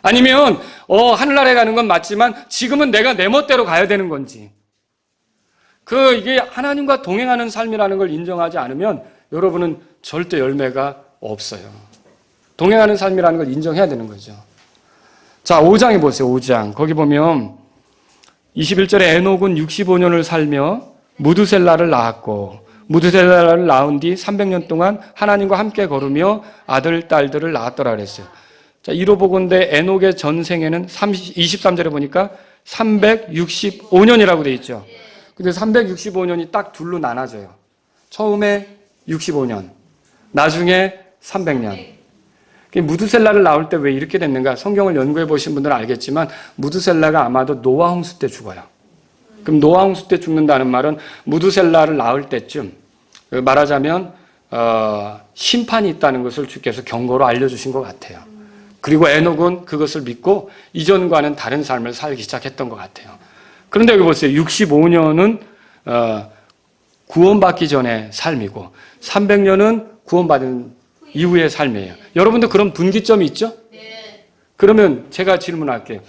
아니면 하늘나라에 가는 건 맞지만 지금은 내가 내 멋대로 가야 되는 건지, 이게 하나님과 동행하는 삶이라는 걸 인정하지 않으면 여러분은 절대 열매가 없어요. 동행하는 삶이라는 걸 인정해야 되는 거죠. 자, 5장에 보세요. 5장. 거기 보면 21절에 에녹은 65년을 살며 무두셀라를 낳았고 무두셀라를 낳은 뒤 300년 동안 하나님과 함께 걸으며 아들, 딸들을 낳았더라 그랬어요. 자, 이로 보건대 에녹의 전생에는 23절에 보니까 365년이라고 되어 있죠. 근데 365년이 딱 둘로 나눠져요. 처음에 65년, 나중에 300년. 무두셀라를 낳을 때 왜 이렇게 됐는가? 성경을 연구해 보신 분들은 알겠지만 무두셀라가 아마도 노아 홍수 때 죽어요. 그럼 노아 홍수 때 죽는다는 말은 무두셀라를 낳을 때쯤, 말하자면 심판이 있다는 것을 주께서 경고로 알려주신 것 같아요. 그리고 에녹은 그것을 믿고 이전과는 다른 삶을 살기 시작했던 것 같아요. 그런데 여기 보세요. 65년은 구원받기 전의 삶이고 300년은 구원받은 이후의 삶이에요. 여러분도 그런 분기점이 있죠? 그러면 제가 질문할게요.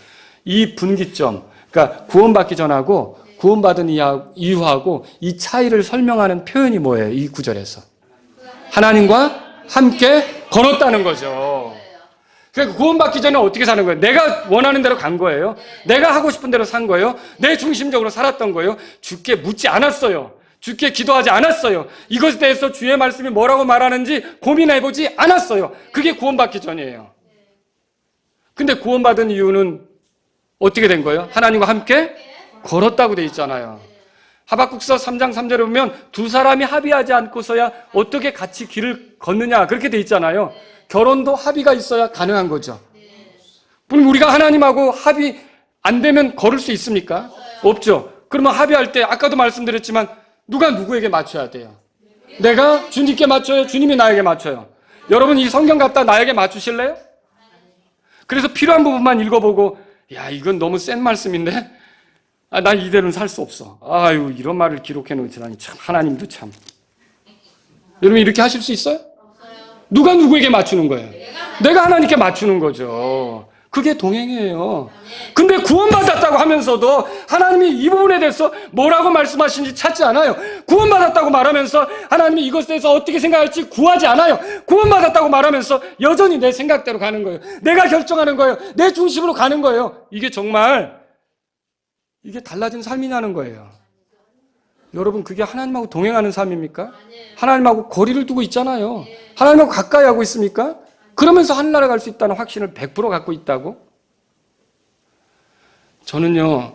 이 분기점, 그러니까 구원받기 전하고 구원받은 이후하고 이 차이를 설명하는 표현이 뭐예요? 이 구절에서. 하나님과 함께 걸었다는 거죠. 그러니까 구원받기 전에 어떻게 사는 거예요? 내가 원하는 대로 간 거예요. 내가 하고 싶은 대로 산 거예요. 내 중심적으로 살았던 거예요. 주께 묻지 않았어요. 주께 기도하지 않았어요. 이것에 대해서 주의 말씀이 뭐라고 말하는지 고민해보지 않았어요. 그게 구원받기 전이에요. 근데 구원받은 이유는 어떻게 된 거예요? 하나님과 함께 걸었다고 돼 있잖아요. 하박국서 3장 3절에 보면 두 사람이 합의하지 않고서야 어떻게 같이 길을 걷느냐 그렇게 돼 있잖아요. 결혼도 합의가 있어야 가능한 거죠. 그럼 우리가 하나님하고 합의 안 되면 걸을 수 있습니까? 없죠. 그러면 합의할 때 아까도 말씀드렸지만 누가 누구에게 맞춰야 돼요? 내가 주님께 맞춰요? 주님이 나에게 맞춰요? 여러분 이 성경 갖다 나에게 맞추실래요? 그래서 필요한 부분만 읽어보고 야 이건 너무 센 말씀인데 난 이대로는 살 수 없어. 아유 이런 말을 기록해 놓으시다니 참 하나님도 참. 여러분 이렇게 하실 수 있어요? 누가 누구에게 맞추는 거예요? 내가 하나님께 맞추는 거죠. 그게 동행이에요. 근데 구원받았다고 하면서도 하나님이 이 부분에 대해서 뭐라고 말씀하시는지 찾지 않아요. 구원받았다고 말하면서 하나님이 이것에 대해서 어떻게 생각할지 구하지 않아요. 구원받았다고 말하면서 여전히 내 생각대로 가는 거예요. 내가 결정하는 거예요. 내 중심으로 가는 거예요. 이게 정말 이게 달라진 삶이냐는 거예요. 여러분 그게 하나님하고 동행하는 삶입니까? 하나님하고 거리를 두고 있잖아요. 하나님하고 가까이 하고 있습니까? 그러면서 하늘나라 갈 수 있다는 확신을 100% 갖고 있다고? 저는요,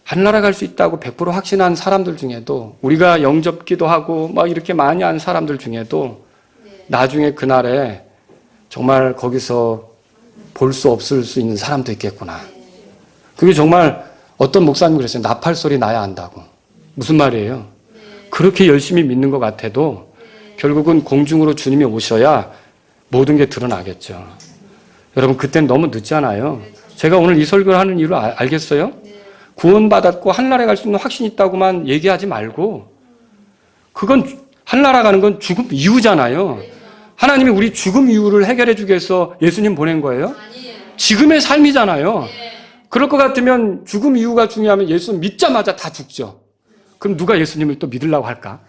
하늘나라 갈 수 있다고 100% 확신한 사람들 중에도 우리가 영접기도 하고 막 이렇게 많이 한 사람들 중에도 나중에 그날에 정말 거기서 볼 수 없을 수 있는 사람도 있겠구나. 그게 정말 어떤 목사님 그랬어요. 나팔 소리 나야 한다고. 무슨 말이에요? 그렇게 열심히 믿는 것 같아도 결국은 공중으로 주님이 오셔야 모든 게 드러나겠죠. 여러분 그때는 너무 늦잖아요. 제가 오늘 이 설교를 하는 이유를 알겠어요? 구원받았고 하늘나라에 갈 수 있는 확신이 있다고만 얘기하지 말고 그건 하늘나라 가는 건 죽음 이유잖아요. 하나님이 우리 죽음 이유를 해결해 주기 위해서 예수님 보낸 거예요? 지금의 삶이잖아요. 그럴 것 같으면 죽음 이유가 중요하면 예수 믿자마자 다 죽죠. 그럼 누가 예수님을 또 믿으려고 할까?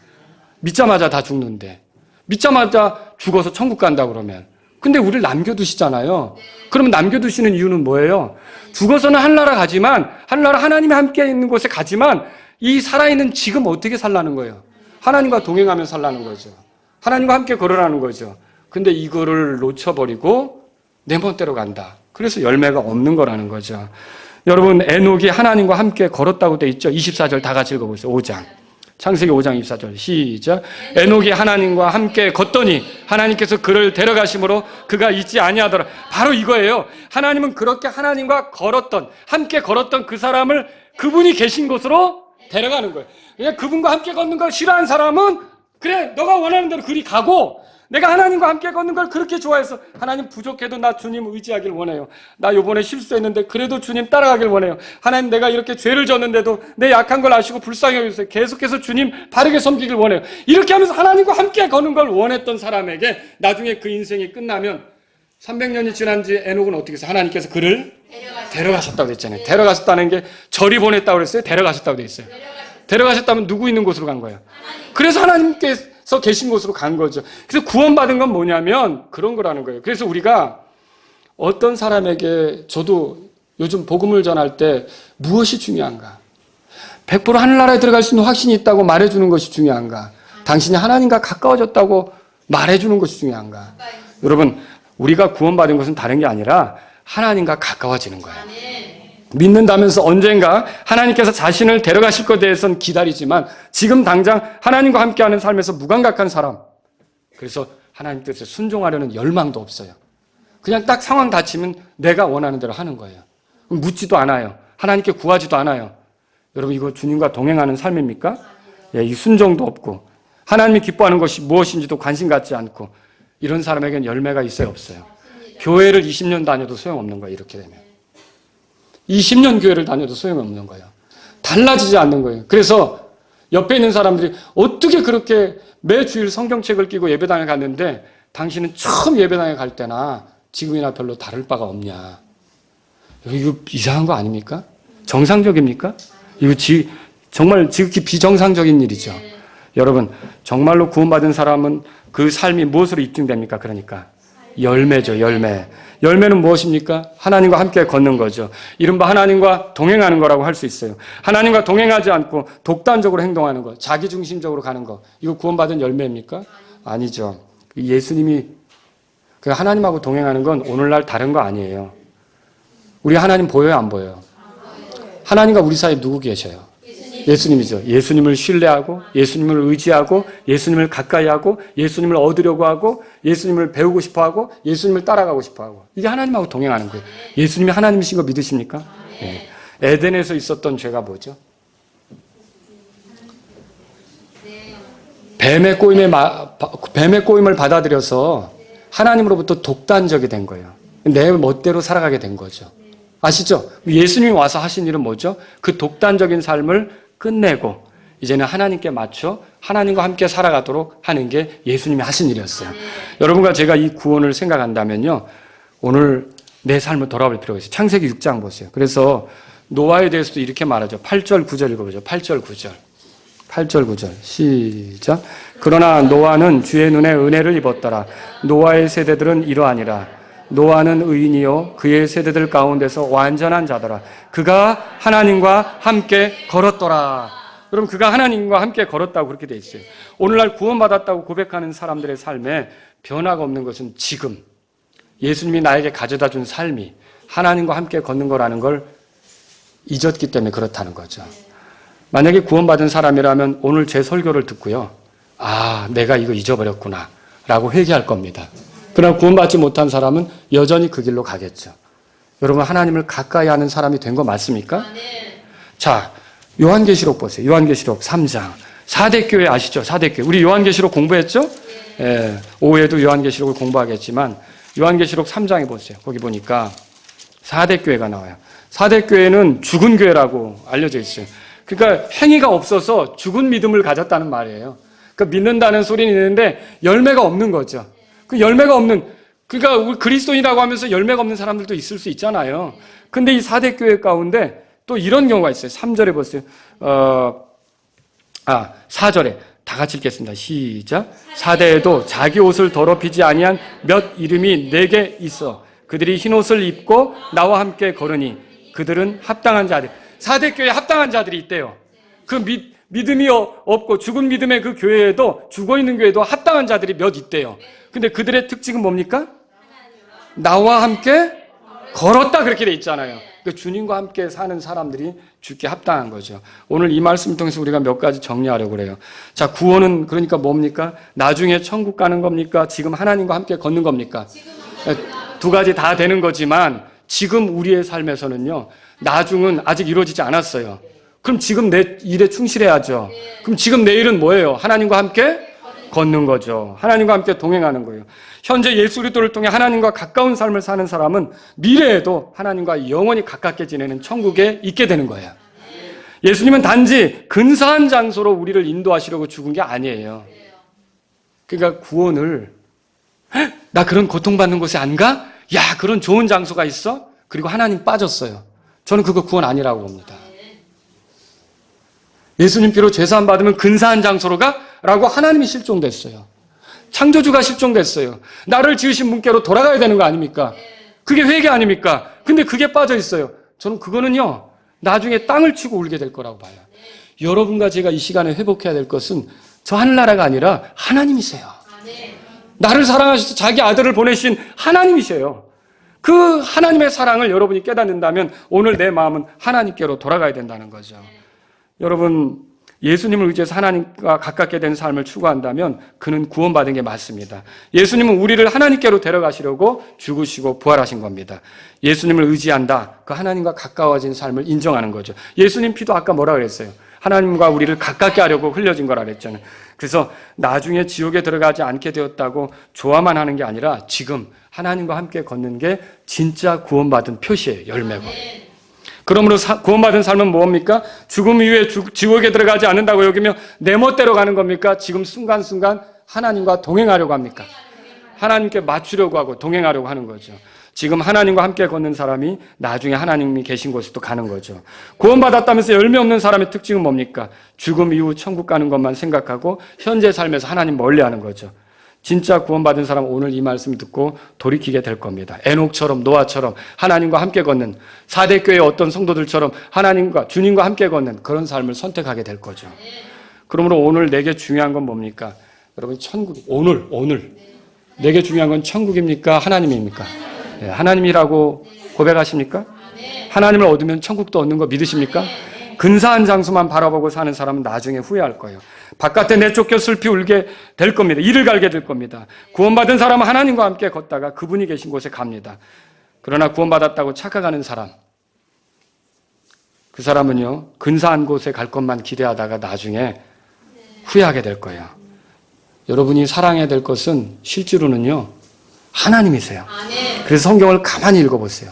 믿자마자 다 죽는데 믿자마자 죽어서 천국 간다 그러면 근데 우리를 남겨두시잖아요. 그러면 남겨두시는 이유는 뭐예요? 죽어서는 하늘나라 가지만 하늘나라 하나님이 함께 있는 곳에 가지만 이 살아있는 지금 어떻게 살라는 거예요? 하나님과 동행하며 살라는 거죠. 하나님과 함께 걸어라는 거죠. 근데 이거를 놓쳐버리고 내 멋대로 간다. 그래서 열매가 없는 거라는 거죠. 여러분 에녹이 하나님과 함께 걸었다고 돼 있죠. 24절 다 같이 읽어보세요. 5장. 창세기 5장 24절 시작. 에녹이 하나님과 함께 걷더니 하나님께서 그를 데려가심으로 그가 잊지 아니하더라. 바로 이거예요. 하나님은 그렇게 하나님과 함께 걸었던 그 사람을 그분이 계신 곳으로 데려가는 거예요. 그냥 그분과 함께 걷는 걸 싫어하는 사람은 그래 너가 원하는 대로 그리 가고 내가 하나님과 함께 걷는 걸 그렇게 좋아해서 하나님 부족해도 나 주님 의지하길 원해요. 나 요번에 실수했는데 그래도 주님 따라가길 원해요. 하나님 내가 이렇게 죄를 졌는데도 내 약한 걸 아시고 불쌍히 여기세요. 계속해서 주님 바르게 섬기길 원해요. 이렇게 하면서 하나님과 함께 걷는 걸 원했던 사람에게 나중에 그 인생이 끝나면 300년이 지난 뒤에 에녹은 어떻게 해서 하나님께서 그를 데려가셨다고 했잖아요. 데려가셨다는 게 저리 보냈다고 그랬어요? 데려가셨다고 돼 있어요. 데려가셨다면 누구 있는 곳으로 간 거예요? 그래서 하나님께서 계신 곳으로 간 거죠. 그래서 구원받은 건 뭐냐면 그런 거라는 거예요. 그래서 우리가 어떤 사람에게 저도 요즘 복음을 전할 때 무엇이 중요한가? 100% 하늘나라에 들어갈 수 있는 확신이 있다고 말해주는 것이 중요한가? 당신이 하나님과 가까워졌다고 말해주는 것이 중요한가? 여러분 우리가 구원받은 것은 다른 게 아니라 하나님과 가까워지는 거예요. 믿는다면서 언젠가 하나님께서 자신을 데려가실 것에 대해서는 기다리지만 지금 당장 하나님과 함께하는 삶에서 무감각한 사람, 그래서 하나님 뜻에 순종하려는 열망도 없어요. 그냥 딱 상황 닥치면 내가 원하는 대로 하는 거예요. 묻지도 않아요. 하나님께 구하지도 않아요. 여러분 이거 주님과 동행하는 삶입니까? 예, 이 순종도 없고 하나님이 기뻐하는 것이 무엇인지도 관심 갖지 않고 이런 사람에게는 열매가 있어요 없어요? 교회를 20년 다녀도 소용없는 거예요. 이렇게 되면 20년 교회를 다녀도 소용없는 거예요. 달라지지 않는 거예요. 그래서 옆에 있는 사람들이 어떻게 그렇게 매주일 성경책을 끼고 예배당에 갔는데 당신은 처음 예배당에 갈 때나 지금이나 별로 다를 바가 없냐. 이거 이상한 거 아닙니까? 정상적입니까? 이거 정말 지극히 비정상적인 일이죠. 여러분 정말로 구원받은 사람은 그 삶이 무엇으로 입증됩니까? 그러니까 열매죠, 열매. 열매는 무엇입니까? 하나님과 함께 걷는 거죠. 이른바 하나님과 동행하는 거라고 할 수 있어요. 하나님과 동행하지 않고 독단적으로 행동하는 거, 자기중심적으로 가는 거. 이거 구원받은 열매입니까? 아니죠. 예수님이 하나님하고 동행하는 건 오늘날 다른 거 아니에요. 우리 하나님 보여요, 안 보여요? 하나님과 우리 사이에 누구 계셔요? 예수님이죠. 예수님을 신뢰하고 예수님을 의지하고 예수님을 가까이 하고 예수님을 얻으려고 하고 예수님을 배우고 싶어하고 예수님을 따라가고 싶어하고 이게 하나님하고 동행하는 거예요. 예수님이 하나님이신 거 믿으십니까? 네. 에덴에서 있었던 죄가 뭐죠? 뱀의 꼬임을 받아들여서 하나님으로부터 독단적이 된 거예요. 내 멋대로 살아가게 된 거죠. 아시죠? 예수님이 와서 하신 일은 뭐죠? 그 독단적인 삶을 끝내고 이제는 하나님께 맞춰 하나님과 함께 살아가도록 하는 게 예수님이 하신 일이었어요. 여러분과 제가 이 구원을 생각한다면요, 오늘 내 삶을 돌아볼 필요가 있어요. 창세기 6장 보세요. 그래서 노아에 대해서도 이렇게 말하죠. 8절 9절 읽어보죠. 8절 9절. 8절 9절 시작. 그러나 노아는 주의 눈에 은혜를 입었더라. 노아의 세대들은 이러하니라. 노아는 의인이요 그의 세대들 가운데서 완전한 자더라. 그가 하나님과 함께 걸었더라. 여러분, 그가 하나님과 함께 걸었다고 그렇게 돼 있어요. 오늘날 구원받았다고 고백하는 사람들의 삶에 변화가 없는 것은 지금 예수님이 나에게 가져다 준 삶이 하나님과 함께 걷는 거라는 걸 잊었기 때문에 그렇다는 거죠. 만약에 구원받은 사람이라면 오늘 제 설교를 듣고요, 아, 내가 이거 잊어버렸구나 라고 회개할 겁니다. 그러나 구원받지 못한 사람은 여전히 그 길로 가겠죠. 여러분, 하나님을 가까이 하는 사람이 된 거 맞습니까? 자, 요한계시록 보세요. 요한계시록 3장. 4대 교회 아시죠? 4대 교회. 우리 요한계시록 공부했죠? 예, 오후에도 요한계시록을 공부하겠지만 요한계시록 3장에 보세요. 거기 보니까 4대 교회가 나와요. 4대 교회는 죽은 교회라고 알려져 있어요. 그러니까 행위가 없어서 죽은 믿음을 가졌다는 말이에요. 그러니까 믿는다는 소리는 있는데 열매가 없는 거죠. 그 열매가 없는, 그러니까 우리 그리스도인이라고 하면서 열매가 없는 사람들도 있을 수 있잖아요. 근데 이 4대 교회 가운데 또 이런 경우가 있어요. 3절에 보세요. 4절에 다 같이 읽겠습니다. 시작. 4대에도 자기 옷을 더럽히지 아니한 몇 이름이 내게 있어. 그들이 흰 옷을 입고 나와 함께 걸으니 그들은 합당한 자들. 4대 교회에 합당한 자들이 있대요. 그 믿음이 없고 죽은 믿음의 그 교회에도, 죽어있는 교회에도 합당한 자들이 몇 있대요. 근데 그들의 특징은 뭡니까? 나와 함께 걸었다 그렇게 돼 있잖아요. 그러니까 주님과 함께 사는 사람들이 주께 합당한 거죠. 오늘 이 말씀을 통해서 우리가 몇 가지 정리하려고 그래요. 자, 구원은 그러니까 뭡니까? 나중에 천국 가는 겁니까? 지금 하나님과 함께 걷는 겁니까? 두 가지 다 되는 거지만 지금 우리의 삶에서는요, 나중은 아직 이루어지지 않았어요. 그럼 지금 내 일에 충실해야죠. 그럼 지금 내 일은 뭐예요? 하나님과 함께 걷는 거죠. 하나님과 함께 동행하는 거예요. 현재 예수 그리스도를 통해 하나님과 가까운 삶을 사는 사람은 미래에도 하나님과 영원히 가깝게 지내는 천국에 있게 되는 거예요. 예수님은 단지 근사한 장소로 우리를 인도하시려고 죽은 게 아니에요. 그러니까 구원을, 나 그런 고통받는 곳에 안 가? 야, 그런 좋은 장소가 있어? 그리고 하나님 빠졌어요. 저는 그거 구원 아니라고 봅니다. 예수님께로 죄사함 받으면 근사한 장소로 가? 라고 하나님이 실종됐어요. 창조주가 실종됐어요. 나를 지으신 분께로 돌아가야 되는 거 아닙니까? 그게 회개 아닙니까? 근데 그게 빠져 있어요. 저는 그거는요, 나중에 땅을 치고 울게 될 거라고 봐요. 여러분과 제가 이 시간에 회복해야 될 것은 저 하늘나라가 아니라 하나님이세요. 나를 사랑하셔서 자기 아들을 보내신 하나님이세요. 그 하나님의 사랑을 여러분이 깨닫는다면 오늘 내 마음은 하나님께로 돌아가야 된다는 거죠. 여러분, 예수님을 의지해서 하나님과 가깝게 된 삶을 추구한다면 그는 구원받은 게 맞습니다. 예수님은 우리를 하나님께로 데려가시려고 죽으시고 부활하신 겁니다. 예수님을 의지한다. 그 하나님과 가까워진 삶을 인정하는 거죠. 예수님 피도 아까 뭐라 그랬어요? 하나님과 우리를 가깝게 하려고 흘려진 거라 그랬잖아요. 그래서 나중에 지옥에 들어가지 않게 되었다고 좋아만 하는 게 아니라 지금 하나님과 함께 걷는 게 진짜 구원받은 표시예요. 열매고. 그러므로 구원받은 삶은 뭡니까? 죽음 이후에 지옥에 들어가지 않는다고 여기며 내 멋대로 가는 겁니까? 지금 순간순간 하나님과 동행하려고 합니까? 하나님께 맞추려고 하고 동행하려고 하는 거죠. 지금 하나님과 함께 걷는 사람이 나중에 하나님이 계신 곳에 또 가는 거죠. 구원받았다면서 열매 없는 사람의 특징은 뭡니까? 죽음 이후 천국 가는 것만 생각하고 현재 삶에서 하나님 멀리하는 거죠. 진짜 구원받은 사람은 오늘 이 말씀 듣고 돌이키게 될 겁니다. 에녹처럼, 노아처럼 하나님과 함께 걷는, 4대 교회의 어떤 성도들처럼 하나님과 주님과 함께 걷는 그런 삶을 선택하게 될 거죠. 그러므로 오늘 내게 중요한 건 뭡니까? 여러분, 천국, 오늘 내게 중요한 건 천국입니까? 하나님입니까? 네, 하나님이라고 고백하십니까? 하나님을 얻으면 천국도 얻는 거 믿으십니까? 근사한 장소만 바라보고 사는 사람은 나중에 후회할 거예요. 바깥에 내쫓겨 슬피 울게 될 겁니다. 이를 갈게 될 겁니다. 구원받은 사람은 하나님과 함께 걷다가 그분이 계신 곳에 갑니다. 그러나 구원받았다고 착각하는 사람, 그 사람은요, 근사한 곳에 갈 것만 기대하다가 나중에 후회하게 될 거예요. 여러분이 사랑해야 될 것은 실제로는요, 하나님이세요. 그래서 성경을 가만히 읽어보세요.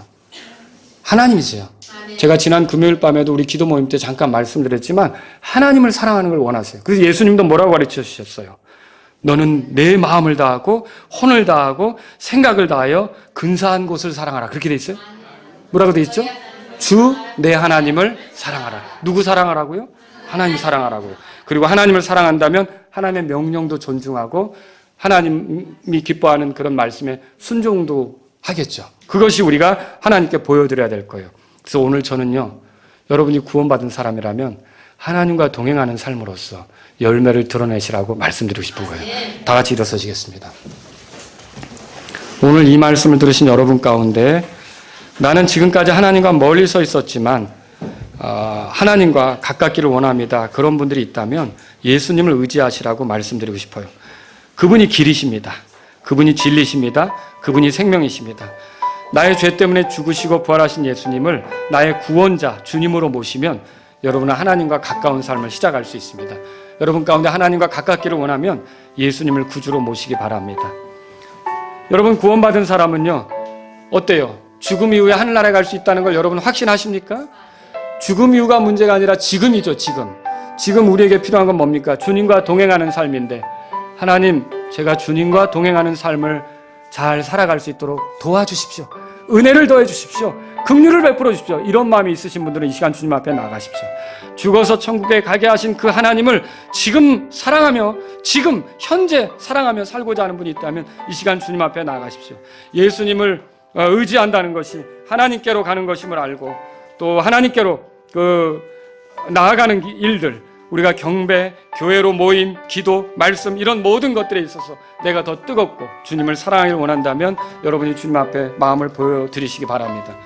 하나님이세요. 제가 지난 금요일 밤에도 우리 기도 모임 때 잠깐 말씀드렸지만 하나님을 사랑하는 걸 원하세요. 그래서 예수님도 뭐라고 가르쳐 주셨어요? 너는 내 마음을 다하고 혼을 다하고 생각을 다하여 근사한 곳을 사랑하라. 그렇게 돼 있어요? 뭐라고 돼 있죠? 주 내 하나님을 사랑하라. 누구 사랑하라고요? 하나님 사랑하라고요. 그리고 하나님을 사랑한다면 하나님의 명령도 존중하고 하나님이 기뻐하는 그런 말씀에 순종도 하겠죠. 그것이 우리가 하나님께 보여드려야 될 거예요. 그래서 오늘 저는요, 여러분이 구원받은 사람이라면 하나님과 동행하는 삶으로서 열매를 드러내시라고 말씀드리고 싶은 거예요. 다 같이 일어서시겠습니다. 오늘 이 말씀을 들으신 여러분 가운데 나는 지금까지 하나님과 멀리 서 있었지만 하나님과 가깝기를 원합니다. 그런 분들이 있다면 예수님을 의지하시라고 말씀드리고 싶어요. 그분이 길이십니다. 그분이 진리십니다. 그분이 생명이십니다. 나의 죄 때문에 죽으시고 부활하신 예수님을 나의 구원자, 주님으로 모시면 여러분은 하나님과 가까운 삶을 시작할 수 있습니다. 여러분 가운데 하나님과 가깝기를 원하면 예수님을 구주로 모시기 바랍니다. 여러분 구원받은 사람은요, 어때요? 죽음 이후에 하늘나라에 갈 수 있다는 걸 여러분 확신하십니까? 죽음 이후가 문제가 아니라 지금이죠, 지금. 지금 우리에게 필요한 건 뭡니까? 주님과 동행하는 삶인데, 하나님, 제가 주님과 동행하는 삶을 잘 살아갈 수 있도록 도와주십시오. 은혜를 더해 주십시오. 긍휼을 베풀어 주십시오. 이런 마음이 있으신 분들은 이 시간 주님 앞에 나가십시오. 죽어서 천국에 가게 하신 그 하나님을 지금 사랑하며, 지금 현재 사랑하며 살고자 하는 분이 있다면 이 시간 주님 앞에 나가십시오. 예수님을 의지한다는 것이 하나님께로 가는 것임을 알고 또 하나님께로 나아가는 일들, 우리가 경배, 교회로 모임, 기도, 말씀 이런 모든 것들에 있어서 내가 더 뜨겁고 주님을 사랑하기를 원한다면 여러분이 주님 앞에 마음을 보여드리시기 바랍니다.